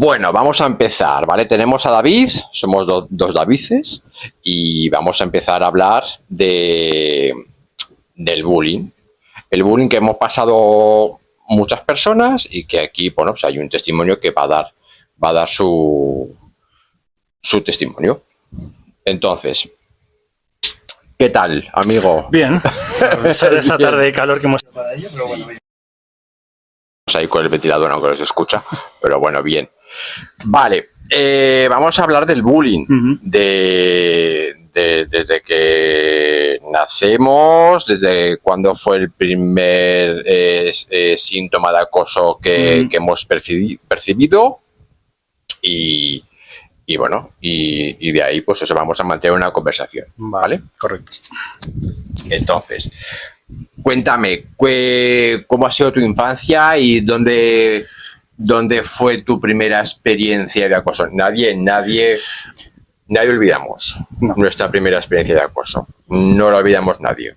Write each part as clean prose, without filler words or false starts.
Bueno, vamos a empezar, ¿vale? Tenemos a David, somos dos Davises y vamos a empezar a hablar del bullying. El bullying que hemos pasado muchas personas y que aquí, bueno, pues hay un testimonio que va a dar su testimonio. Entonces, ¿qué tal, amigo? Bien, a pesar de esta tarde de calor que hemos tenido para ello, pero bueno, bien. Ahí con el ventilador, aunque no se escucha, pero bueno, bien. Vale, vamos a hablar del bullying, desde que nacemos, desde cuándo fue el primer síntoma de acoso que hemos percibido y bueno, y de ahí pues eso, vamos a mantener una conversación, ¿vale? Correcto. Entonces, cuéntame, ¿cómo ha sido tu infancia y dónde fue tu primera experiencia de acoso? Nadie olvidamos nuestra primera experiencia de acoso. No la olvidamos nadie.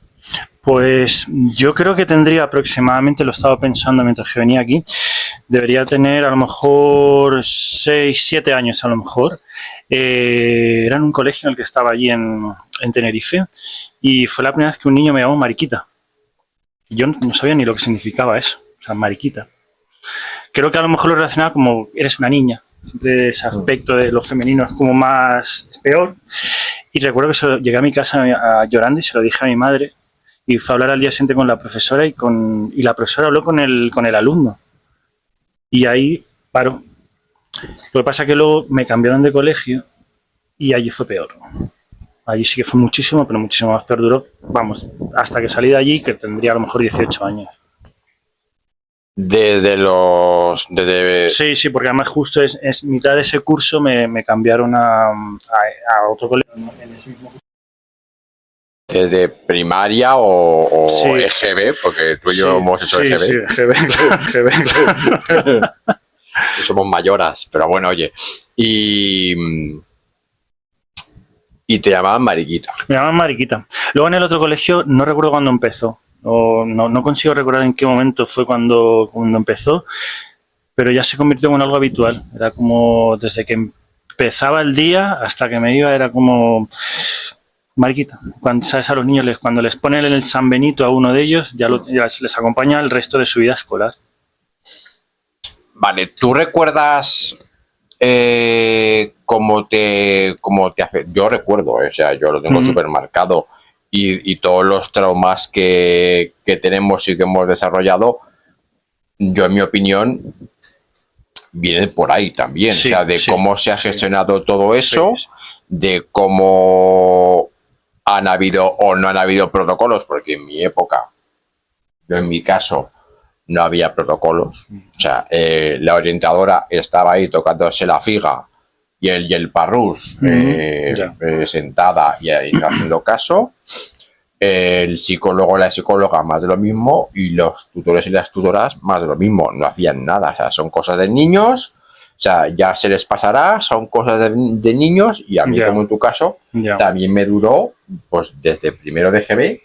Pues yo creo que tendría aproximadamente, lo estaba pensando mientras que venía aquí, debería tener a lo mejor 6, 7 años a lo mejor. Era en un colegio en el que estaba allí en Tenerife y fue la primera vez que un niño me llamó mariquita. Yo no sabía ni lo que significaba eso, o sea, mariquita. Creo que a lo mejor lo relacionaba como eres una niña. Siempre ese aspecto de lo femenino es como más peor. Y recuerdo que llegué a mi casa llorando y se lo dije a mi madre. Y fue a hablar al día siguiente con la profesora y la profesora habló con el alumno. Y ahí paró. Lo que pasa es que luego me cambiaron de colegio y allí fue peor. Allí sí que fue muchísimo, pero muchísimo más peor. Duró, vamos, hasta que salí de allí, que tendría a lo mejor 18 años. Sí, porque además justo es mitad de ese curso me cambiaron a otro colegio en ese mismo curso. ¿Desde primaria o Sí. EGB? Porque tú y yo hemos hecho EGB. Sí, EGB. Somos mayoras, pero bueno, oye. Y te llamaban mariquita. Me llamaban mariquita. Luego en el otro colegio no recuerdo cuándo empezó. No consigo recordar en qué momento fue cuando empezó, pero ya se convirtió en algo habitual. Era como desde que empezaba el día hasta que me iba, era como mariquita. Cuando sabes a los niños, cuando les ponen el San Benito a uno de ellos, ya les acompaña el resto de su vida escolar. Vale, ¿tú recuerdas cómo te hace? Yo recuerdo, o sea, yo lo tengo súper marcado y todos los traumas que tenemos y que hemos desarrollado, yo en mi opinión, vienen por ahí también, o sea, de cómo se ha gestionado todo eso, de cómo han habido o no han habido protocolos, porque en mi época, yo en mi caso, no había protocolos. O sea, la orientadora estaba ahí tocándose la figa y el parrús sentada y haciendo caso. El psicólogo o la psicóloga más de lo mismo y los tutores y las tutoras más de lo mismo. No hacían nada. O sea, son cosas de niños. O sea, ya se les pasará. Son cosas de niños y a mí, como en tu caso, también me duró pues desde primero de GB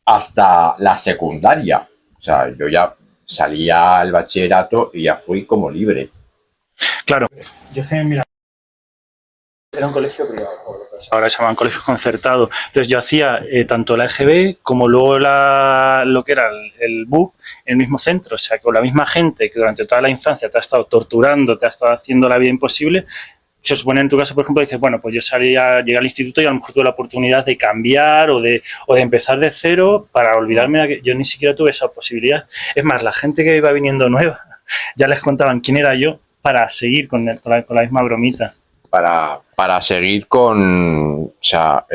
hasta la secundaria. O sea, yo ya salía al bachillerato y ya fui como libre. Claro. Yo mira, era un colegio privado, ahora se llaman colegios concertados. Entonces yo hacía tanto la EGB como luego lo que era el BUP en el mismo centro. O sea, con la misma gente que durante toda la infancia te ha estado torturando, te ha estado haciendo la vida imposible. Se supone en tu caso, por ejemplo, dices, bueno, pues yo llegué al instituto y a lo mejor tuve la oportunidad de cambiar o de empezar de cero para olvidarme de que yo ni siquiera tuve esa posibilidad. Es más, la gente que iba viniendo nueva, ya les contaban quién era yo para seguir con la misma bromita. Para seguir con, o sea,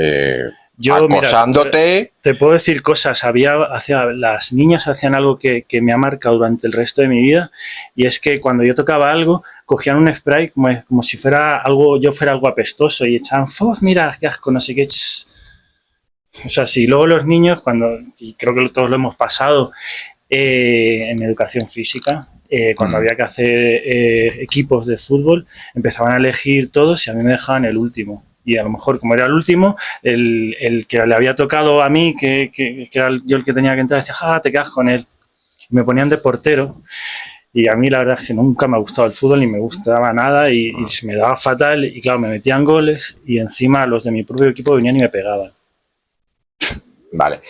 acosándote. Mira, te puedo decir cosas. Las niñas hacían algo que me ha marcado durante el resto de mi vida, y es que cuando yo tocaba algo, cogían un spray como si yo fuera algo apestoso y echaban, mira, qué asco, no sé qué. O sea, si luego los niños, y creo que todos lo hemos pasado en educación física, cuando había que hacer equipos de fútbol, empezaban a elegir todos y a mí me dejaban el último. Y a lo mejor, como era el último, el que le había tocado a mí, que era yo el que tenía que entrar, decía, te quedas con él. Y me ponían de portero. Y a mí la verdad es que nunca me ha gustado el fútbol ni me gustaba nada y se me daba fatal y claro, me metían goles y encima los de mi propio equipo venían y me pegaban. Vale.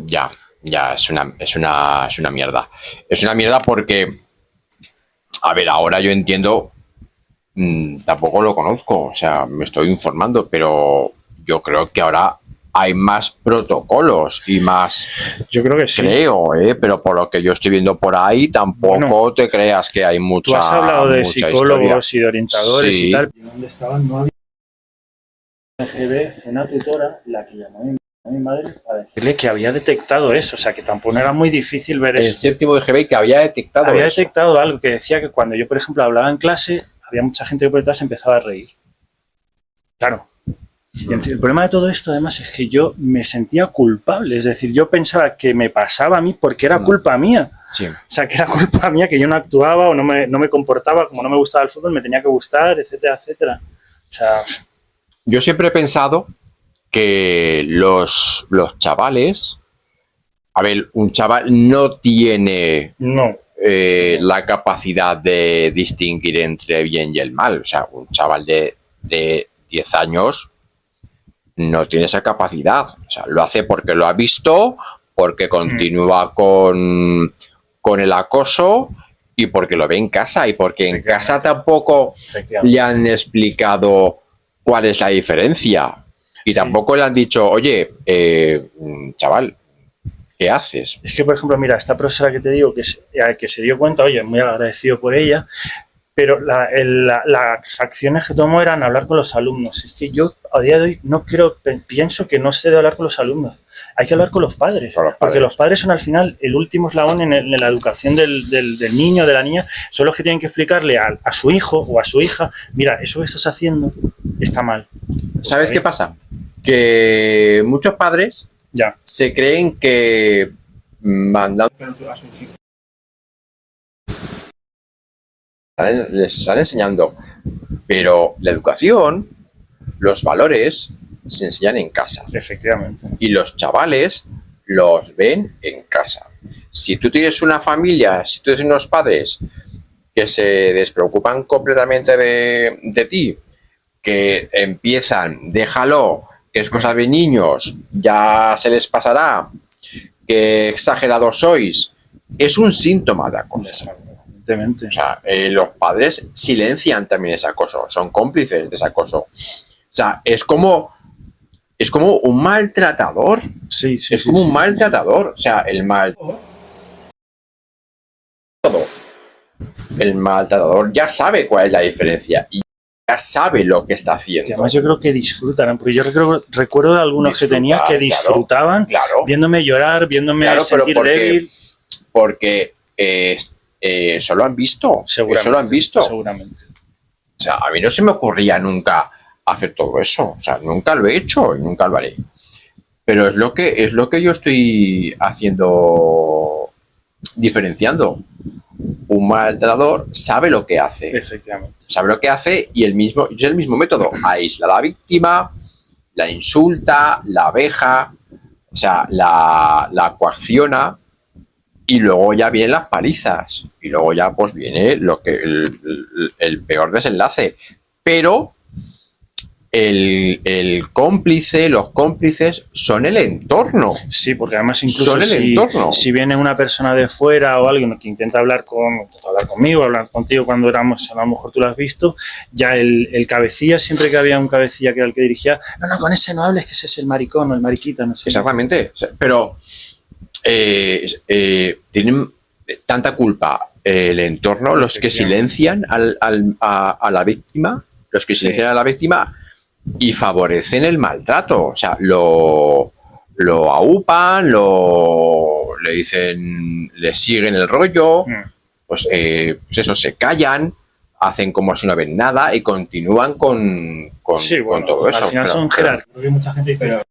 Ya, es una mierda. Es una mierda porque, a ver, ahora yo entiendo, tampoco lo conozco, o sea, me estoy informando, pero yo creo que ahora hay más protocolos y más, Yo creo que sí. creo, pero por lo que yo estoy viendo por ahí, tampoco Bueno, te creas que hay mucha. Tú has hablado de mucha psicólogos historia. y de orientadores Sí. y tal. ¿Dónde estaban? No había una tutora, la que llamó a mi madre para decirle que había detectado eso, o sea, que tampoco era muy difícil ver El eso. séptimo de GB que había detectado Había eso. detectado algo que decía que cuando yo, por ejemplo, hablaba en clase, había mucha gente que por detrás empezaba a reír. Claro. Y el problema de todo esto, además, es que yo me sentía culpable. Es decir, yo pensaba que me pasaba a mí porque era culpa mía. Sí. O sea, que era culpa mía que yo no actuaba o no me comportaba como no me gustaba el fútbol, me tenía que gustar, etcétera, etcétera. O sea, yo siempre he pensado que los chavales, a ver, un chaval no tiene la capacidad de distinguir entre el bien y el mal. O sea, un chaval de 10 años no tiene esa capacidad. O sea, lo hace porque lo ha visto, porque continúa con el acoso y porque lo ve en casa y porque en casa tampoco le han explicado cuál es la diferencia y tampoco le han dicho, oye, chaval, ¿qué haces? Es que, por ejemplo, mira, esta profesora que te digo que se dio cuenta, oye, muy agradecido por ella, pero las acciones que tomó eran hablar con los alumnos. Es que yo a día de hoy pienso que no se debe hablar con los alumnos. Hay que hablar con los padres, porque los padres son al final el último eslabón en la educación del niño, de la niña. Son los que tienen que explicarle a su hijo o a su hija, mira, eso que estás haciendo está mal. ¿Sabes qué pasa? Que muchos padres se creen que mandando a sus hijos les están enseñando, pero la educación, los valores se enseñan en casa. Efectivamente. Y los chavales los ven en casa. Si tú tienes una familia, si tú tienes unos padres que se despreocupan completamente de ti, que empiezan, déjalo, que es cosa de niños, ya se les pasará, que exagerados sois, es un síntoma de acoso. O sea, los padres silencian también ese acoso, son cómplices de ese acoso. O sea, es como un maltratador. Sí, es como un maltratador. O sea, el maltratador ya sabe cuál es la diferencia y ya sabe lo que está haciendo. Y además yo creo que disfrutan, porque yo recuerdo de algunos que tenía que disfrutaban viéndome llorar, viéndome sentir débil. Porque eso lo han visto. Eso lo han visto. Seguramente. O sea, a mí no se me ocurría nunca hacer todo eso. O sea, nunca lo he hecho y nunca lo haré. Pero es lo que yo estoy haciendo, diferenciando. Un maltratador sabe lo que hace. Efectivamente. Sabe lo que hace y es el mismo método. Aísla a la víctima, la insulta, la veja, o sea, la coacciona. Y luego ya vienen las palizas. Y luego ya pues viene el peor desenlace. Pero el cómplice, los cómplices son el entorno. Sí, porque además incluso si viene una persona de fuera o alguien que intenta hablar conmigo, hablar contigo cuando éramos, a lo mejor tú lo has visto, ya el cabecilla, siempre que había un cabecilla que era el que dirigía, no, con ese no hables, que ese es el maricón o el mariquita, no sé. Exactamente. Pero tienen tanta culpa el entorno, los que silencian a la víctima, y favorecen el maltrato. O sea, lo aupan, le dicen, le siguen el rollo, pues eso, se callan, hacen como si no ven nada y continúan con todo eso. Al final son jerarcas. Creo que mucha gente dice,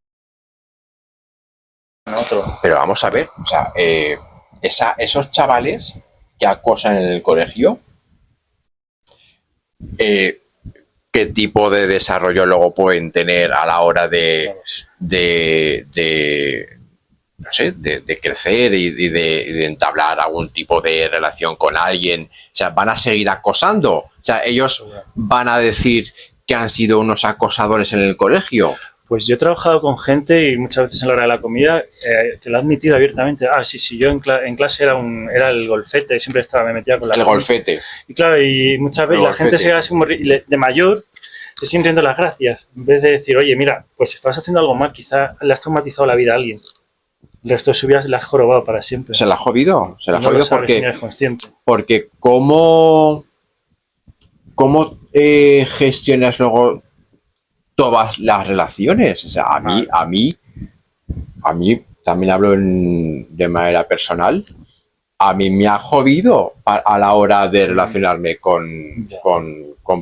pero vamos a ver, o sea, esos chavales que acosan en el colegio, ¿qué tipo de desarrollo luego pueden tener a la hora de no sé, de crecer y de entablar algún tipo de relación con alguien. O sea, van a seguir acosando. O sea, ellos van a decir que han sido unos acosadores en el colegio. Pues yo he trabajado con gente y muchas veces en la hora de la comida que lo ha admitido abiertamente. Ah, sí, sí, yo en clase era el golfete, siempre me metía con la El gente. golfete. Y claro, y muchas veces la gente se queda así de mayor, te siguen dando las gracias. En vez de decir, oye, mira, pues estás haciendo algo mal, quizá le has traumatizado la vida a alguien. El resto de su vida se la has jorobado para siempre. Se la ha jodido. Se la ha No lo jodido sabes si no porque, eres consciente. porque ¿cómo gestionas luego todas las relaciones? O sea, a mí también hablo de manera personal. A mí me ha jodido a la hora de relacionarme con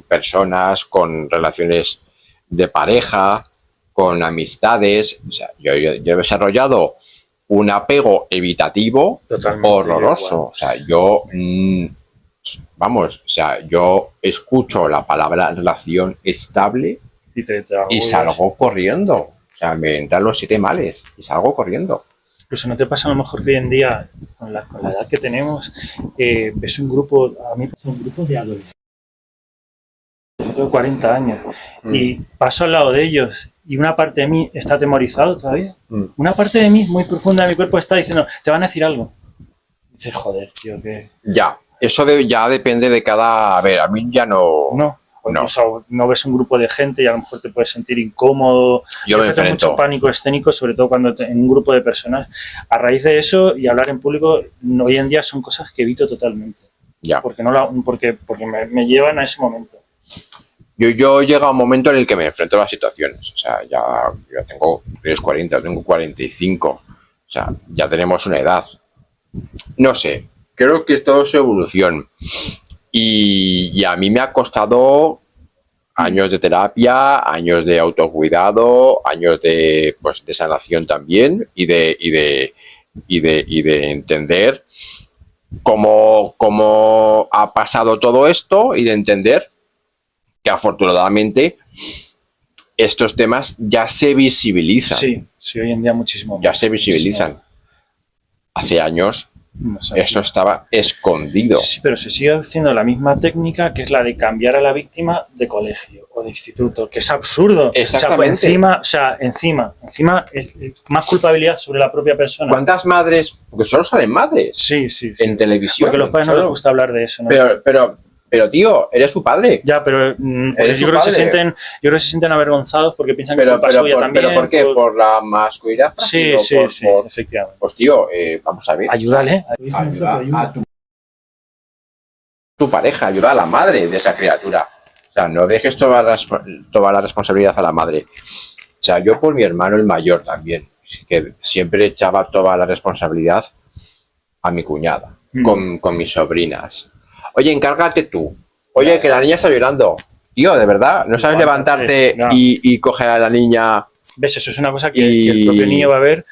personas, con relaciones de pareja, con amistades. O sea, yo he desarrollado un apego evitativo Totalmente, horroroso. O sea, vamos, o sea, yo escucho la palabra relación estable y salgo corriendo. O sea, me entran los 7 males y salgo corriendo. Incluso no te pasa a lo mejor que hoy en día, con la edad que tenemos, ves un grupo, a mí pasa un grupo de adolescentes de 40 años y paso al lado de ellos y una parte de mí está atemorizado todavía. Una parte de mí, muy profunda de mi cuerpo, está diciendo, te van a decir algo. Y dices, joder, tío, que... Ya, eso ya depende de cada... A ver, a mí ya no... No. Incluso no ves un grupo de gente y a lo mejor te puedes sentir incómodo. Yo me enfrento. Mucho pánico escénico, sobre todo cuando en un grupo de personas. A raíz de eso y hablar en público, hoy en día son cosas que evito totalmente. Ya. Porque me llevan a ese momento. Yo llego a un momento en el que me enfrento a las situaciones. O sea, ya tengo 40, tengo 45. O sea, ya tenemos una edad. No sé, creo que es todo su evolución. Y a mí me ha costado años de terapia, años de autocuidado, años de sanación también y de entender cómo ha pasado todo esto y de entender que afortunadamente estos temas ya se visibilizan. Sí, hoy en día muchísimo. Ya se visibilizan. Muchísimo. Hace años eso estaba escondido. Sí, pero se sigue haciendo la misma técnica que es la de cambiar a la víctima de colegio o de instituto, que es absurdo. Exactamente. O sea, encima es más culpabilidad sobre la propia persona. ¿Cuántas madres? Porque solo salen madres. Sí. En televisión. Porque a los padres no les gusta hablar de eso, ¿no? Pero tío, eres su padre. Ya, pero yo creo que se sienten avergonzados porque piensan que es culpa suya también. ¿Pero por qué? ¿Por la masculinidad? Sí, efectivamente. Pues tío, vamos a ver. Ayúdale. Ayuda a tu pareja, ayuda a la madre de esa criatura. O sea, no dejes toda la responsabilidad a la madre. O sea, yo por mi hermano el mayor también, que siempre echaba toda la responsabilidad a mi cuñada, con mis sobrinas. Oye, encárgate tú. Oye, que la niña está llorando. Tío, de verdad, ¿no sabes levantarte y coger a la niña? ¿Ves? Eso es una cosa que el propio niño va a ver,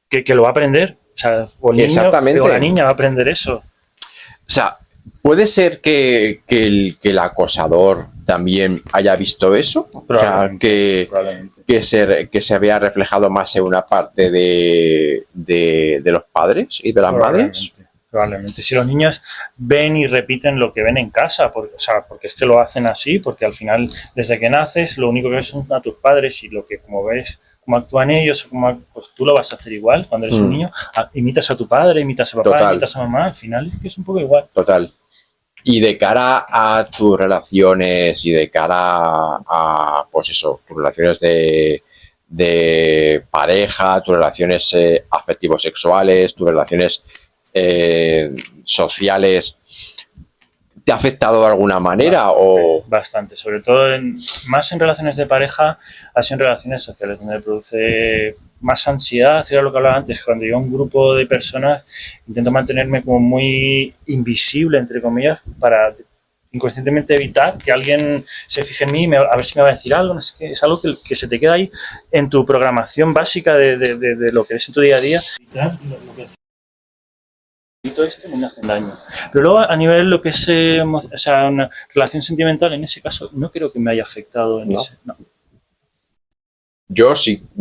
que lo va a aprender. O sea, o el niño o la niña va a aprender eso. O sea, puede ser que el acosador también haya visto eso. O sea, que se vea reflejado más en una parte de los padres y de las madres. Probablemente. Si los niños ven y repiten lo que ven en casa, porque es que lo hacen así, porque al final, desde que naces, lo único que ves son a tus padres y lo que como ves, cómo actúan ellos, pues tú lo vas a hacer igual cuando eres un niño. Imitas a tu padre, imitas a papá, imitas a mamá, al final es que es un poco igual. Total. Y de cara a tus relaciones y de cara a pues eso, tus relaciones de pareja, tus relaciones afectivos sexuales, tus relaciones sociales, ¿te ha afectado de alguna manera? Bastante, sobre todo más en relaciones de pareja, así en relaciones sociales, donde produce más ansiedad. Era lo que hablaba antes, cuando yo a un grupo de personas intento mantenerme como muy invisible, entre comillas, para inconscientemente evitar que alguien se fije en mí, a ver si me va a decir algo, no sé qué. Es algo que se te queda ahí en tu programación básica de lo que es en tu día a día. Y todo esto me hacen daño. Pero luego a nivel lo que es una relación sentimental, en ese caso no creo que me haya afectado en ese. No.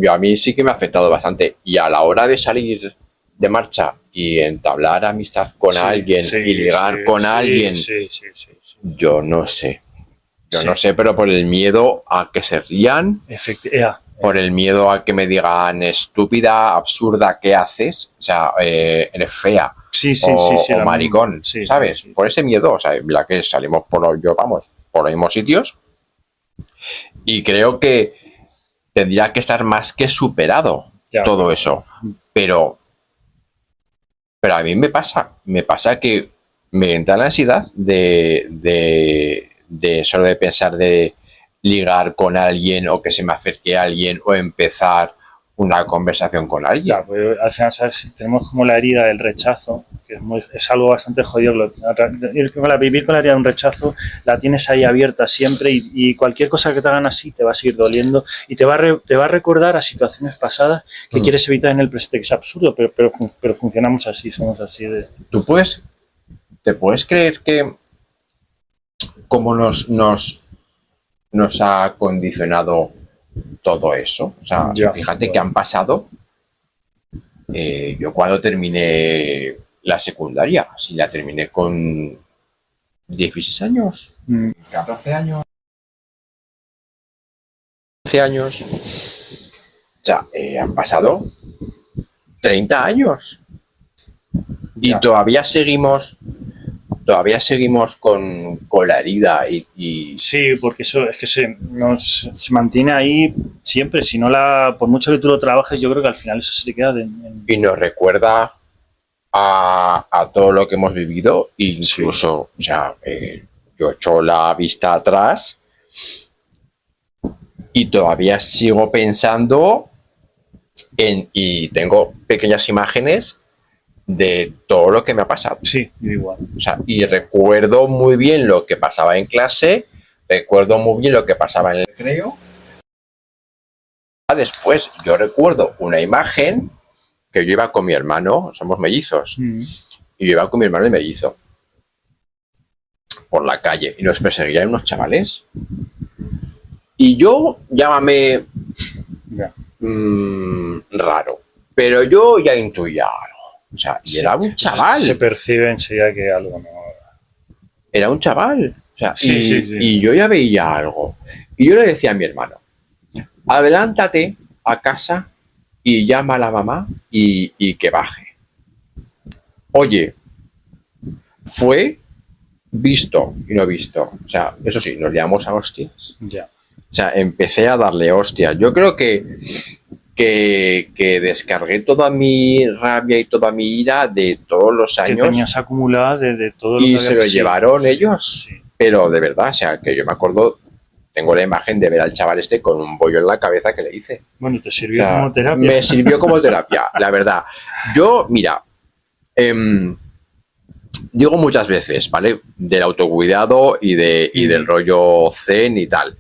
a mí sí que me ha afectado bastante. Y a la hora de salir de marcha y entablar amistad con alguien y ligar con alguien, yo no sé. Yo no sé, pero por el miedo a que se rían, por el miedo a que me digan estúpida, absurda, ¿qué haces? O sea, eres fea. O maricón, ¿sabes? Por ese miedo, o sea, la que salimos por los mismos sitios. Y creo que tendría que estar más que superado todo eso. Pero a mí me pasa que me entra la ansiedad de solo de pensar de ligar con alguien o que se me acerque a alguien o empezar una conversación con alguien. Claro, pues al final, ¿sabes? Tenemos como la herida del rechazo, que es algo bastante jodido. Vivir con la herida de un rechazo la tienes ahí abierta siempre y cualquier cosa que te hagan así te va a seguir doliendo y te va a recordar a situaciones pasadas que quieres evitar en el presente, que es absurdo, pero funcionamos así, somos así de... ¿Te puedes creer que cómo nos ha condicionado todo eso? O sea, fíjate que han pasado. Yo cuando terminé la secundaria, si la terminé con 16 años, 14 años, 15 años, o sea, han pasado 30 años y todavía seguimos con la herida y... Sí, porque eso es que se mantiene ahí siempre. Si no por mucho que tú lo trabajes, yo creo que al final eso se te queda y nos recuerda a todo lo que hemos vivido, incluso, o sea, yo echo la vista atrás y todavía sigo pensando y tengo pequeñas imágenes de todo lo que me ha pasado. Sí, igual. O sea, y recuerdo muy bien lo que pasaba en clase, recuerdo muy bien lo que pasaba en el recreo. Después yo recuerdo una imagen que yo iba con mi hermano, somos mellizos, y yo iba con mi hermano el mellizo por la calle y nos perseguían unos chavales. Y yo, llámame raro, pero yo ya intuía algo. O sea, y era un chaval. Se percibe enseguida que algo no... Era un chaval. O sea, y yo ya veía algo. Y yo le decía a mi hermano, adelántate a casa y llama a la mamá y que baje. Oye, fue visto y no visto. O sea, eso sí, nos liamos a hostias. O sea, empecé a darle hostias. Yo creo que descargué toda mi rabia y toda mi ira de todos los años. Que tenías acumulada de todo lo y se lo llevaron ellos. Sí. Pero de verdad, o sea, que yo me acuerdo, tengo la imagen de ver al chaval este con un bollo en la cabeza que le hice. Bueno, ¿te sirvió como terapia? Me sirvió como terapia, la verdad. Yo, mira, digo muchas veces, ¿vale? Del autocuidado y del rollo zen y tal.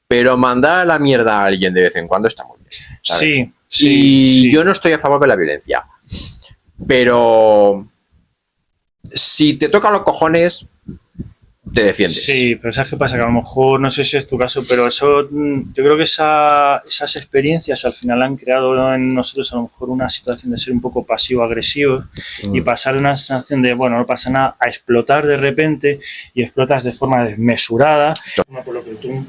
Pero mandar a la mierda a alguien de vez en cuando está muy bien, ¿sabes? Sí. Yo no estoy a favor de la violencia. Pero si te tocan los cojones, te defiendes. Sí, pero ¿sabes qué pasa? Que a lo mejor, no sé si es tu caso, pero eso, yo creo que esas experiencias al final han creado en nosotros a lo mejor una situación de ser un poco pasivo-agresivo y pasar de una sensación de, bueno, no pasa nada, a explotar de repente y explotas de forma desmesurada. Por lo que tú...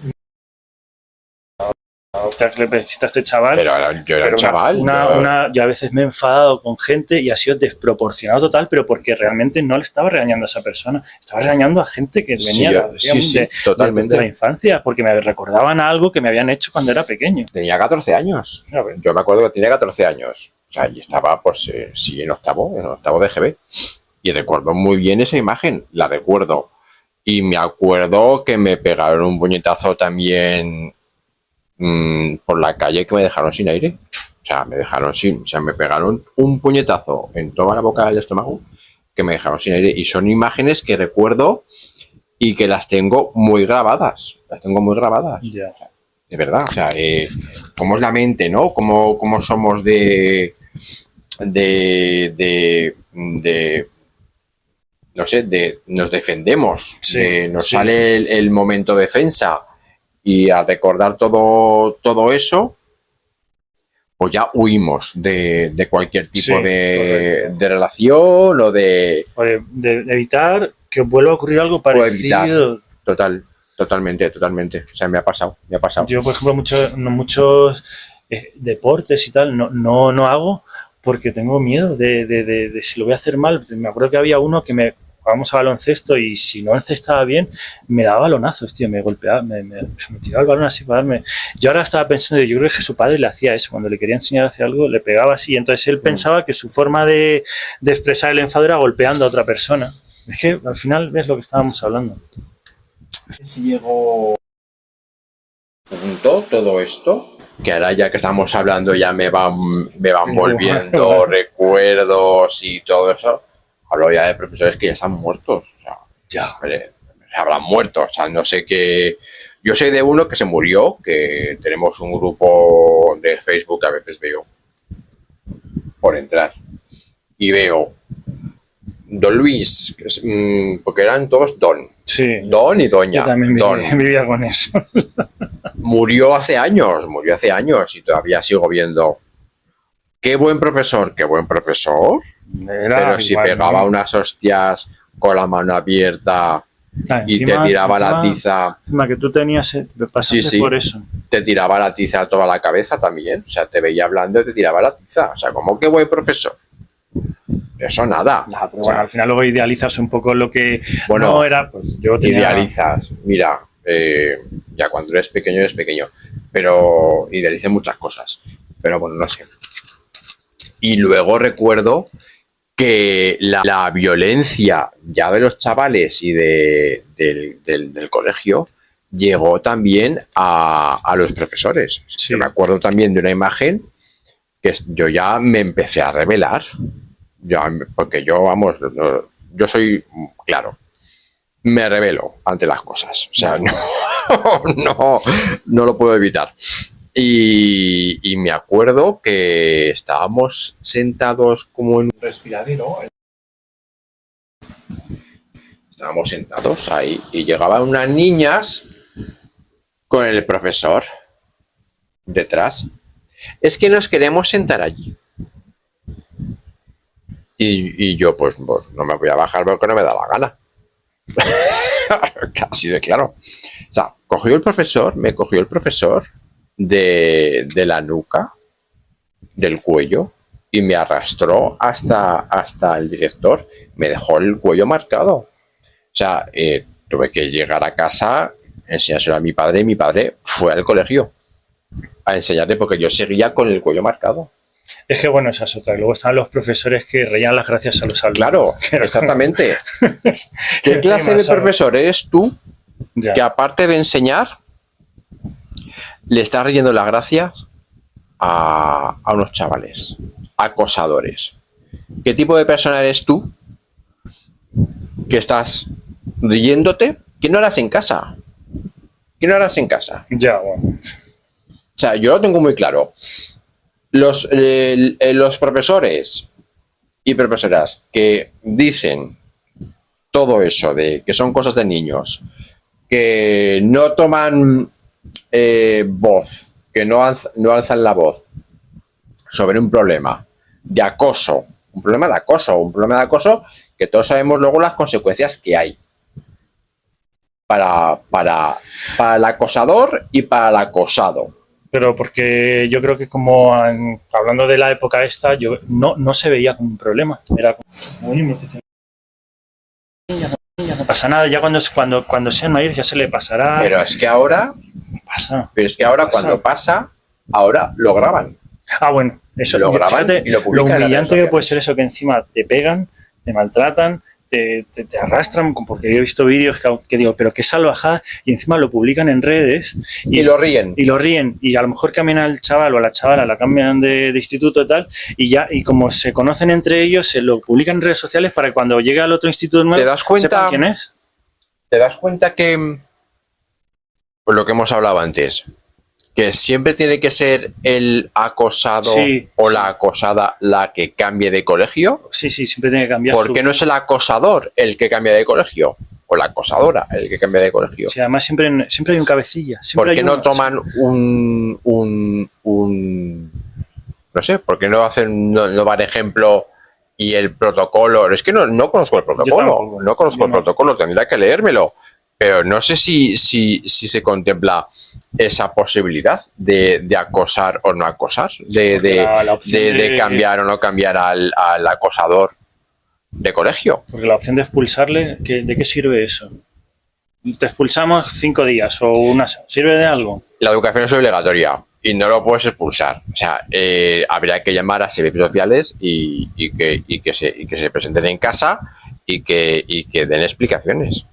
le pediste a este chaval. Pero yo era un chaval. Yo a veces me he enfadado con gente y ha sido desproporcionado total, pero porque realmente no le estaba regañando a esa persona, estaba regañando a gente que venía totalmente de la infancia, porque me recordaban algo que me habían hecho cuando era pequeño. Tenía 14 años. Yo me acuerdo que tenía 14 años. O sea, y estaba, pues, sí, en octavo de GB. Y recuerdo muy bien esa imagen, la recuerdo. Y me acuerdo que me pegaron un puñetazo también por la calle que me dejaron sin aire. O sea, me pegaron un puñetazo en toda la boca del estómago que me dejaron sin aire. Y son imágenes que recuerdo y que las tengo muy grabadas. Yeah. De verdad, o sea, cómo es la mente, ¿no? Cómo somos de no sé, nos defendemos. Nos sale el momento defensa. Y al recordar todo eso, pues ya huimos de cualquier tipo Sí, de relación o de evitar que vuelva a ocurrir algo o evitar. parecido. Totalmente. O sea, me ha pasado. Yo, por ejemplo, muchos deportes y tal no hago porque tengo miedo de si lo voy a hacer mal. Me acuerdo que había uno que jugábamos a baloncesto y si no encestaba bien, me daba balonazos, tío, me golpeaba, me tiraba el balón así para darme. Yo ahora estaba pensando, yo creo que su padre le hacía eso, cuando le quería enseñar a hacer algo, le pegaba así, entonces él pensaba que su forma de expresar el enfado era golpeando a otra persona. Es que al final ves lo que estábamos hablando. Si llegó junto todo esto, que ahora ya que estamos hablando ya me van volviendo recuerdos y todo eso. Hablo ya de profesores que ya están muertos. O sea, ya se habrán muerto. O sea, no sé qué. Yo sé de uno que se murió, que tenemos un grupo de Facebook que a veces veo por entrar. Y veo Don Luis, porque eran todos Don. Sí. Don y Doña. Yo también vivía con eso. Murió hace años y todavía sigo viendo. Qué buen profesor. Pero si pegaba unas hostias con la mano abierta y te tiraba la tiza. Encima que tú tenías, pasaste por eso. Te tiraba la tiza a toda la cabeza también. O sea, te veía hablando y te tiraba la tiza. O sea, como qué buen profesor. Eso nada. Pero bueno, al final luego idealizas un poco lo que no era. Pues yo idealizas. Mira, ya cuando eres pequeño. Pero idealicé muchas cosas. Pero bueno, no sé. Y luego recuerdo que la violencia ya de los chavales y del colegio llegó también a los profesores. Sí. Yo me acuerdo también de una imagen que yo ya me empecé a rebelar. Porque yo soy claro. Me rebelo ante las cosas. O sea, no lo puedo evitar. Y me acuerdo que estábamos sentados como en un respiradero. Estábamos sentados ahí y llegaban unas niñas con el profesor detrás. Es que nos queremos sentar allí. Y yo pues no me voy a bajar porque no me da la gana. Así de claro. O sea, me cogió el profesor de la nuca, del cuello, y me arrastró hasta el director. Me dejó el cuello marcado. O sea, tuve que llegar a casa, enseñárselo a mi padre, y mi padre fue al colegio a enseñarle porque yo seguía con el cuello marcado. Es que bueno, esa es otra. Luego están los profesores que reían las gracias a los alumnos. Claro, exactamente. ¿Qué clase de profesor eres tú que aparte de enseñar le estás riendo las gracias a unos chavales acosadores? ¿Qué tipo de persona eres tú que estás riéndote? ¿Qué no harás en casa? Ya, bueno. O sea, yo lo tengo muy claro. Los profesores y profesoras que dicen todo eso de que son cosas de niños, que no toman voz, que no alzan la voz sobre un problema de acoso, un problema de acoso que todos sabemos luego las consecuencias que hay para el acosador y para el acosado. Pero porque yo creo que como hablando de la época esta, yo no se veía como un problema. Era como, no pasa nada, ya cuando sean mayores ya se le pasará. Pero es que ahora cuando pasa, ahora lo graban. Bueno, eso lo graban, fíjate, y lo publican. Lo humillante que puede ser eso, que encima te pegan, te maltratan, te arrastran, porque yo he visto vídeos que digo, pero qué salvajada, y encima lo publican en redes y lo ríen. Y a lo mejor cambian al chaval o a la chavala, la cambian de instituto y tal, y como se conocen entre ellos, se lo publican en redes sociales para que cuando llegue al otro instituto nuevo sepan quién es. ¿Te das cuenta que, pues lo que hemos hablado antes, que siempre tiene que ser el acosado o la acosada la que cambie de colegio? Sí, siempre tiene que cambiar. ¿Por qué no es el acosador el que cambia de colegio? O la acosadora el que cambia de colegio. Sí, además siempre hay un cabecilla. ¿Por qué no toman No sé, ¿por qué no hacen, no dar ejemplo y el protocolo? Es que no conozco el protocolo, no conozco el protocolo, tendría que leérmelo. Pero no sé si se contempla esa posibilidad de acosar o no acosar, de cambiar o no cambiar al acosador de colegio. Porque la opción de expulsarle, ¿de qué sirve eso? Te expulsamos 5 días o ¿sirve de algo? La educación es obligatoria y no lo puedes expulsar. O sea, habría que llamar a servicios sociales y que se presenten en casa y que den explicaciones.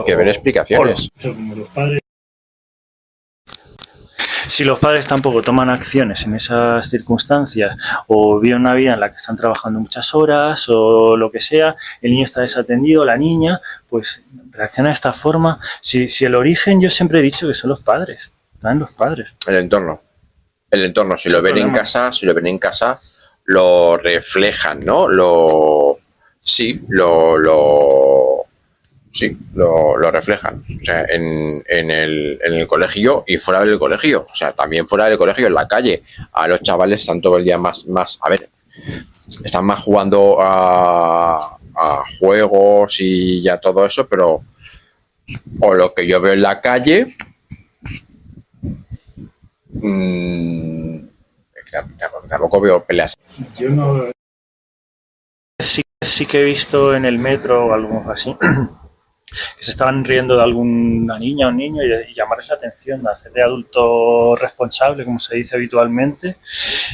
Que den explicaciones. Si los padres tampoco toman acciones en esas circunstancias o viven una vida en la que están trabajando muchas horas o lo que sea, el niño está desatendido, la niña, pues reacciona de esta forma. Si el origen, yo siempre he dicho que son los padres, están los padres. El entorno, si lo ven en casa, lo reflejan, ¿no? Lo reflejan, o sea, en el colegio y fuera del colegio, o sea, también fuera del colegio, en la calle. A los chavales están todo el día más, a ver, están más jugando a juegos y ya todo eso, pero o lo que yo veo en la calle, tampoco veo peleas. Yo no. Sí que he visto en el metro o algo así que se estaban riendo de alguna niña o un niño y llamarles la atención, hacer de adulto responsable, como se dice habitualmente,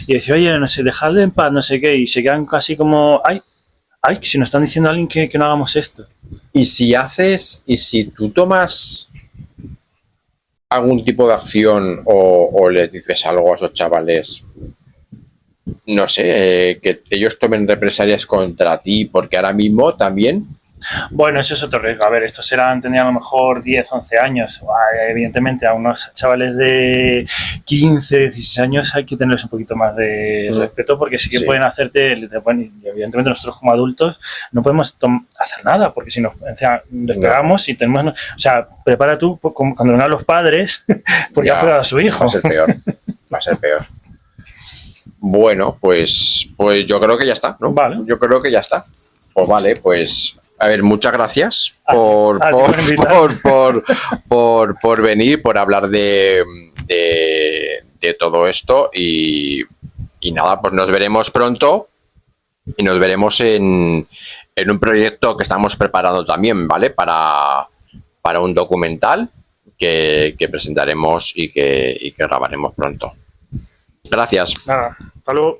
y decir, oye, no sé, dejadle en paz, no sé qué, y se quedan casi como, ay, si nos están diciendo a alguien que no hagamos esto. Y si tú tomas algún tipo de acción o les dices algo a esos chavales, no sé, que ellos tomen represalias contra ti, porque ahora mismo también... Bueno, eso es otro riesgo. A ver, estos tenían a lo mejor 10, 11 años. Evidentemente, a unos chavales de 15, 16 años hay que tenerles un poquito más de respeto, porque sí que pueden hacerte, y evidentemente nosotros como adultos no podemos hacer nada, porque si nos despegamos y tenemos... O sea, prepara tú cuando vengan los padres, porque ha pegado a su hijo. Va a ser peor. Bueno, pues yo creo que ya está, ¿no? Vale. Yo creo que ya está. Pues vale, pues... A ver, muchas gracias por venir, por hablar de todo esto y nada, pues nos veremos pronto y nos veremos en un proyecto que estamos preparando también, ¿vale? Para un documental que presentaremos y que grabaremos pronto. Gracias. Nada, hasta luego.